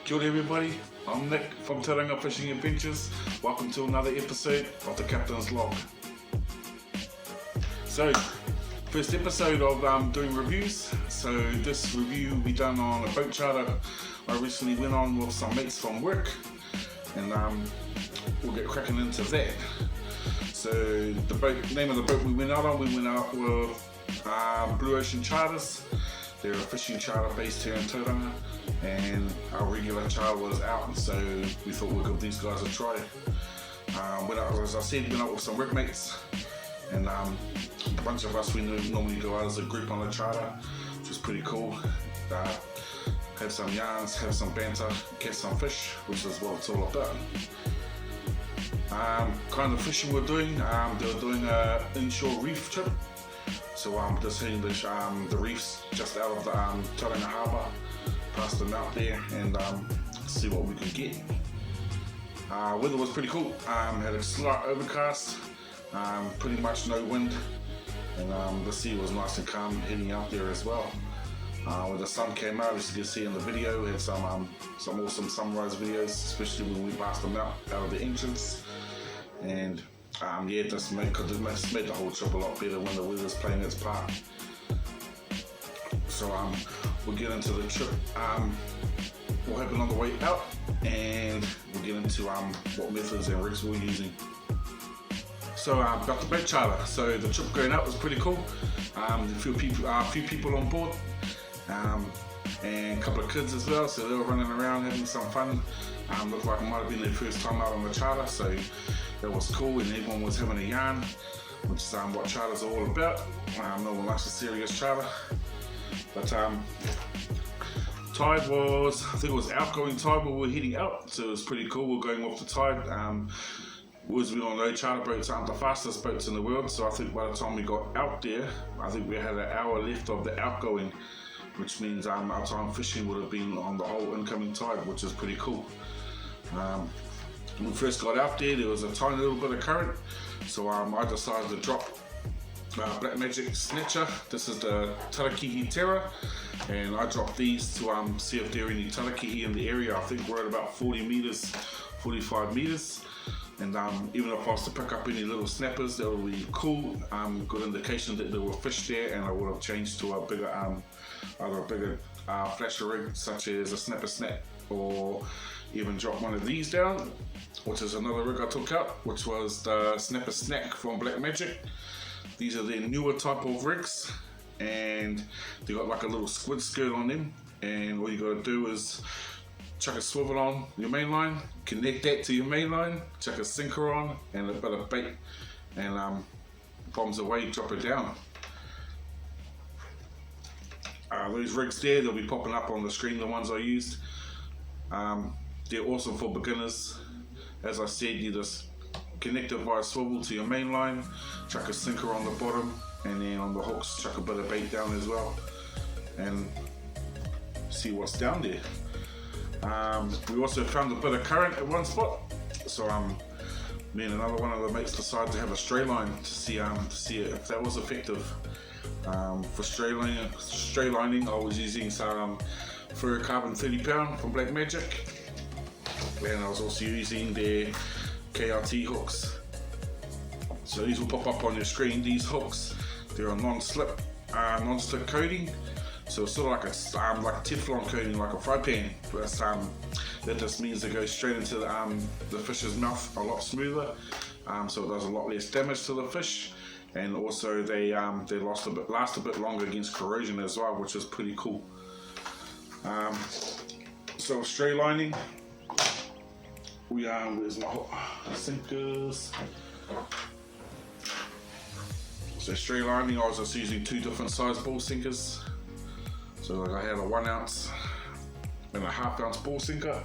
Kia ora everybody, I'm Nick from Tauranga Fishing Adventures. Welcome to another episode of the Captain's Log. So, first episode of doing reviews. So this review will be done on a boat charter I recently went on with some mates from work, and we'll get cracking into that. So the name of the boat we went out with Blue Ocean Charters. They're a fishing charter based here in Tauranga, and our regular charter was out, so we thought we'd give these guys a try. As I said, went out with some workmates, and a bunch of us, we normally go out as a group on a charter, which is pretty cool. Have some yarns, have some banter, catch some fish, which is what it's all about. Kind of fishing we're doing, they were doing an inshore reef trip. So just hitting the reefs just out of the Tauranga Harbour, past them out there, and see what we can get. Weather was pretty cool. Had a slight overcast, pretty much no wind, and the sea was nice and calm heading out there as well. When the sun came out, as you can see in the video, we had some awesome sunrise videos, especially when we passed them out of the entrance. And yeah, it just made the whole trip a lot better when the weather's playing its part. So we'll get into the trip, what happened on the way out, and we'll get into what methods and rigs we're using. So about the boat charter. So the trip going out was pretty cool. A few people on board, and a couple of kids as well, so they were running around having some fun. Looked like it might have been their first time out on the charter, so that was cool, and everyone was having a yarn, which is what charters are all about. No one likes a serious charter. But tide was, I think it was outgoing tide when we were heading out, so it was pretty cool. We were going off the tide. As we all know, charter boats aren't the fastest boats in the world, so I think by the time we got out there, I think we had an hour left of the outgoing, which means our time fishing would have been on the whole incoming tide, which is pretty cool. When we first got out there was a tiny little bit of current, so I decided to drop Black Magic Snatcher. This is the Tarakihi Terra, and I dropped these to see if there are any Tarakihi in the area. I think we're at about 40 meters, 45 meters, and even if I was to pick up any little snappers, that would be cool. Good indication that there were fish there, and I would have changed to a bigger, either a bigger flasher rig such as a Snapper Snap, or even drop one of these down, which is another rig I took out, which was the Snapper Snack from Black Magic. These are their newer type of rigs, and they got like a little squid skirt on them, and all you gotta do is chuck a swivel on your main line, connect that to your main line, chuck a sinker on and a bit of bait, and bombs away, drop it down. Those rigs there, they'll be popping up on the screen, the ones I used. They're awesome for beginners. As I said, you just connect it via swivel to your main line, chuck a sinker on the bottom, and then on the hooks chuck a bit of bait down as well, and see what's down there. We also found a bit of current at one spot, so me and another one of the mates decided to have a stray line to see if that was effective. For stray lining, I was using some fluorocarbon 30 pound from Black Magic, and I was also using their KRT hooks. So these will pop up on your screen. These hooks, they're a non-slip, non-slip coating, so it's sort of like a Teflon coating, like a fry pan, but that just means they go straight into the fish's mouth a lot smoother, so it does a lot less damage to the fish, and also they last a bit longer against corrosion as well, which is pretty cool. So stray lining, where's my sinkers? So stray lining, I was just using 2 different size ball sinkers. So I had a 1 ounce and a 1/2 ounce ball sinker,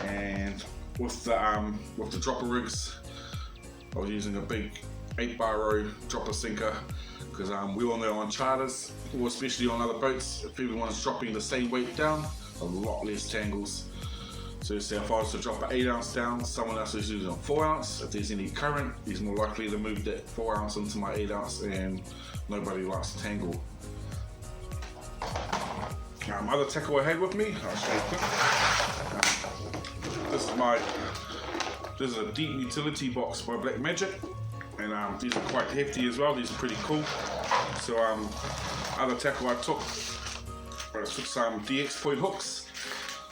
and with the dropper rigs, I was using a big 8-bar row dropper sinker, because we all know on charters, or especially on other boats, if everyone's dropping the same weight down, a lot less tangles. So say if I was to drop an 8 ounce down, someone else is using a 4 ounce. If there's any current, he's more likely to move that 4 ounce into my 8 ounce, and nobody likes to tangle. Other tackle I had with me, I'll show you quick. This is a deep utility box by Black Magic, and these are quite hefty as well. These are pretty cool. So other tackle I took some DX point hooks.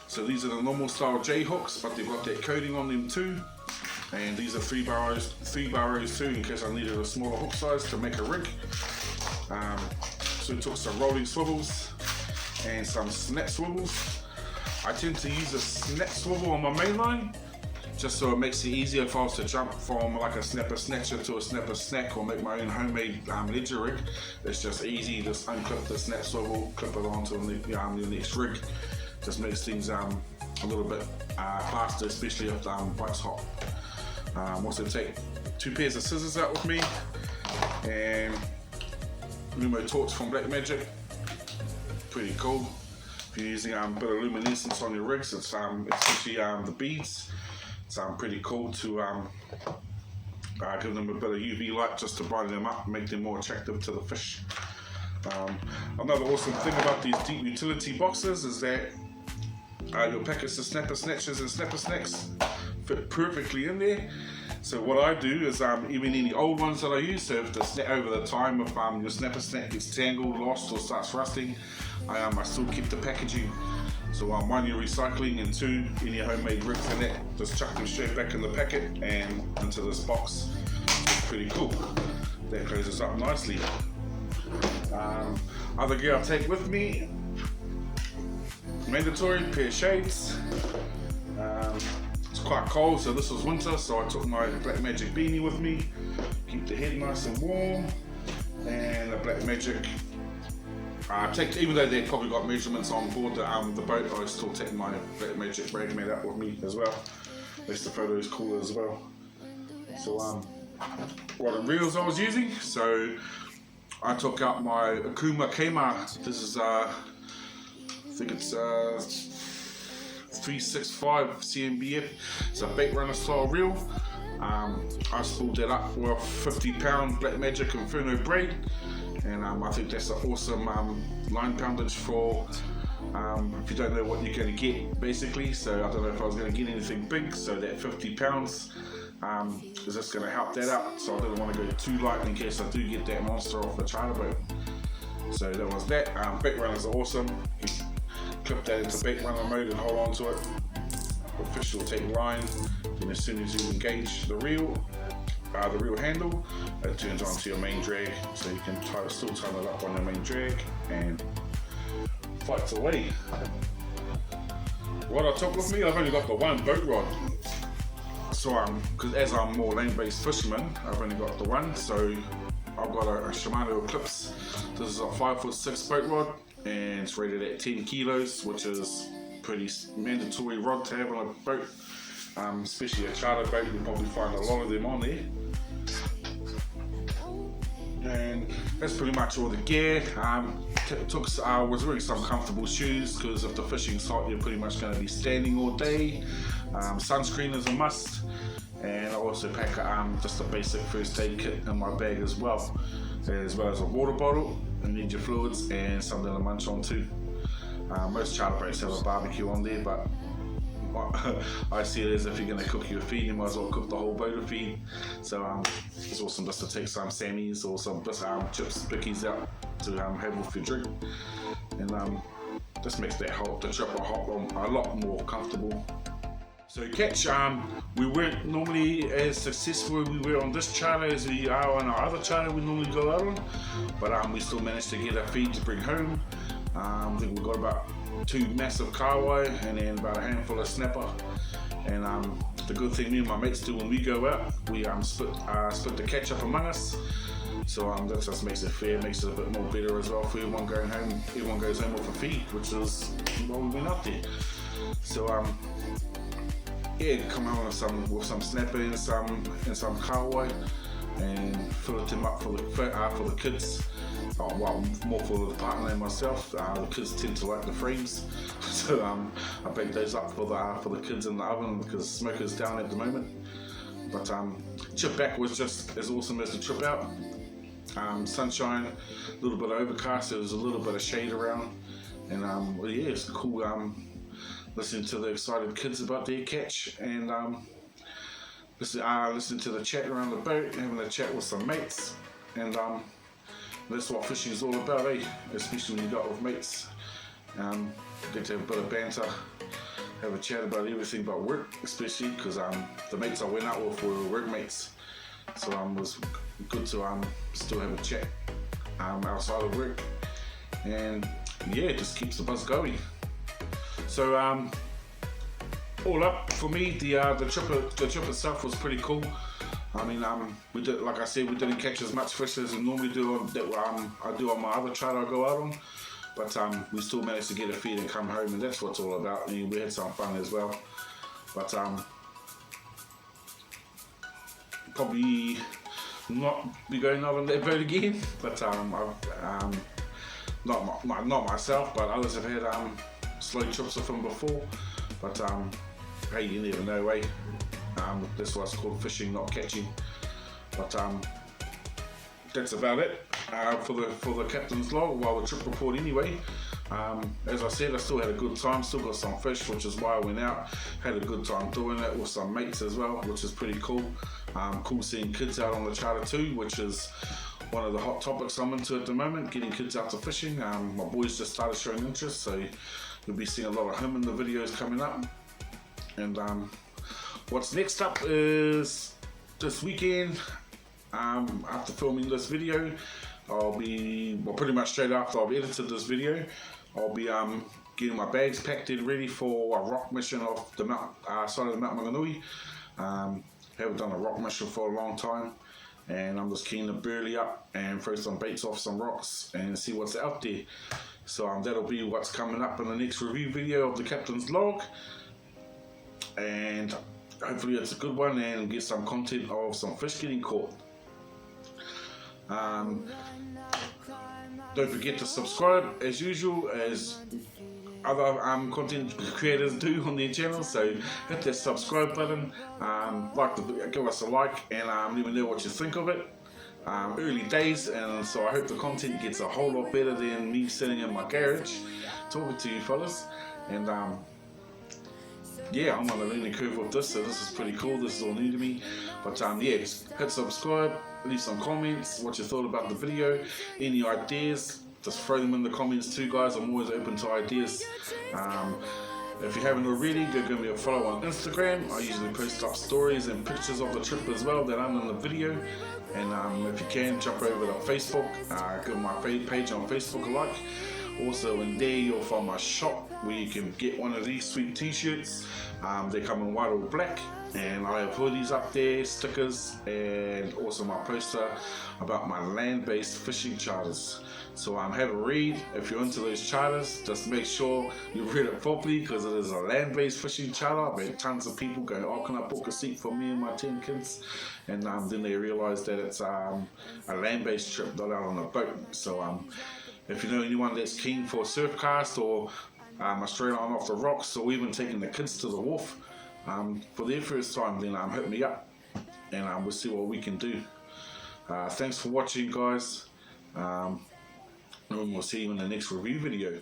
So these are the normal style J hooks, but they've got that coating on them too. And these are 3 barrows too, in case I needed a smaller hook size to make a rig. So we took some rolling swivels and some snap swivels. I tend to use a snap swivel on my main line, just so it makes it easier if I was to jump from like a snapper snatcher to a snapper snack or make my own homemade ledger rig. It's just easy, just unclip the snap swivel, clip it onto the next rig. Just makes things a little bit faster, especially if the bite's hot. Also take 2 pairs of scissors out with me, and Lumo torch from Black Magic. Pretty cool. If you're using a bit of luminescence on your rigs, it's especially the beads. It's pretty cool to give them a bit of UV light just to brighten them up and make them more attractive to the fish. Another awesome thing about these deep utility boxes is that your packets of snapper snatchers and snapper snacks fit perfectly in there. So what I do is even any old ones that I use, so if over the time if your snapper snack gets tangled, lost or starts rusting, I still keep the packaging. So 1, you're recycling, and 2, any homemade rigs in that, just chuck them straight back in the packet and into this box. It's pretty cool. That closes up nicely. Other gear I take with me, mandatory pair of shades. It's quite cold, so this was winter, so I took my Black Magic beanie with me, keep the head nice and warm, and the Black Magic. Even though they probably got measurements on board the boat, I still take my Black Magic brag mate out with me as well. Makes the photos cooler as well. So what the reels I was using, so I took out my Omuma ceymar. This is I think it's 365 CMBF. It's a bait runner style reel. I spooled that up with 50-pound Black Magic Inferno braid, and I think that's an awesome line poundage for if you don't know what you're going to get, basically. So I don't know if I was going to get anything big, so that 50 pounds is just going to help that out. So I didn't want to go too light in case I do get that monster off the charter boat. So that was that. Bait runners are awesome. You clip that into bait runner mode and hold on to it. The fish will take line, and as soon as you engage the reel handle, it turns onto your main drag, so you can still turn it up on your main drag and fights away. What I took with me, I've only got the 1 boat rod. So because as I'm more lane-based fisherman, I've only got the 1. So I've got a Shimano eclipse. This is a 5'6" boat rod, and it's rated at 10 kilos, which is pretty mandatory rod to have on a boat. Especially a charter boat, you'll probably find a lot of them on there. And that's pretty much all the gear. Was wearing some comfortable shoes, because if the fishing's hot, you're pretty much going to be standing all day. Sunscreen is a must, and I also pack just a basic first aid kit in my bag as well as a water bottle. You need your fluids and something to munch on too. Most charter boats have a barbecue on there, but I see it as if you're going to cook your feed, you might as well cook the whole boat of feed. So it's awesome just to take some sammies or some chips, pickies out to have with your drink, and just makes the trip a lot more comfortable. So catch, we weren't normally as successful as we were on this charter as we are on our other charter we normally go out on, but we still managed to get our feed to bring home. I think we got about 2 massive kawai and then about a handful of snapper. And the good thing me and my mates do when we go out, we split the catch up among us. So that just makes it fair, makes it a bit more better as well for everyone going home. Everyone goes home with a feed, which is why we went up there. So come on with some snapper and some kawai, and fill them up for the kids. Well, more for the partner and myself. The kids tend to like the frames, so I bake those up for the kids in the oven because smoker's down at the moment. But trip back was just as awesome as the trip out. Sunshine, a little bit overcast, there was a little bit of shade around, And well, yeah, it's cool listening to the excited kids about their catch, and listening to the chat around the boat, having a chat with some mates, and that's what fishing is all about, eh? Especially when you got with mates. Get to have a bit of banter, have a chat about everything but work, especially because the mates I went out with were work mates. So it was good to still have a chat outside of work, and yeah, it just keeps the buzz going. So all up for me, the trip itself was pretty cool. I mean, we did, like I said, we didn't catch as much fish as we normally do I do on my other charter I go out on, but we still managed to get a feed and come home, and that's what it's all about. I mean, we had some fun as well, but probably not be going out on that boat again. But not myself, but others have had slow trips with them before. But hey, you never know, eh? That's why it's called fishing, not catching. But that's about it for the captain's log, well, the trip report anyway. As I said, I still had a good time, still got some fish, which is why I went out. Had a good time doing it with some mates as well, which is pretty cool. Cool seeing kids out on the charter too, which is one of the hot topics I'm into at the moment, getting kids out to fishing. My boys just started showing interest, so you'll be seeing a lot of him in the videos coming up. And what's next up is this weekend. After filming this video, I'll be, well, pretty much straight after I've edited this video, I'll be getting my bags packed and ready for a rock mission off the side of the Mount Maunganui. Haven't done a rock mission for a long time, and I'm just keen to burley up and throw some baits off some rocks and see what's out there. So that'll be what's coming up in the next review video of the captain's log, and hopefully it's a good one and get some content of some fish getting caught. Don't forget to subscribe as usual, as other content creators do on their channel. So hit that subscribe button, give us a like, and let me know what you think of it. Early days, and so I hope the content gets a whole lot better than me sitting in my garage talking to you fellas. And yeah, I'm on a learning curve with this, so this is pretty cool. This is all new to me. But yeah, just hit subscribe, leave some comments, what you thought about the video, any ideas, just throw them in the comments too, guys. I'm always open to ideas. If you haven't already, go give me a follow on Instagram. I usually post up stories and pictures of the trip as well that aren't in the video. And if you can, jump over to Facebook, give my page on Facebook a like. Also in there you'll find my shop where you can get one of these sweet t-shirts. They come in white or black, and I have hoodies up there, stickers, and also my poster about my land-based fishing charters. So have a read. If you're into those charters, just make sure you read it properly, because it is a land-based fishing charter. I've had tons of people go, oh, can I book a seat for me and my 10 kids? And then they realize that it's a land-based trip, not out on a boat. So if you know anyone that's keen for a surf cast, or a straight on off the rocks, or even taking the kids to the wharf for their first time, then hit me up, and we'll see what we can do. Thanks for watching, guys, and we'll see you in the next review video.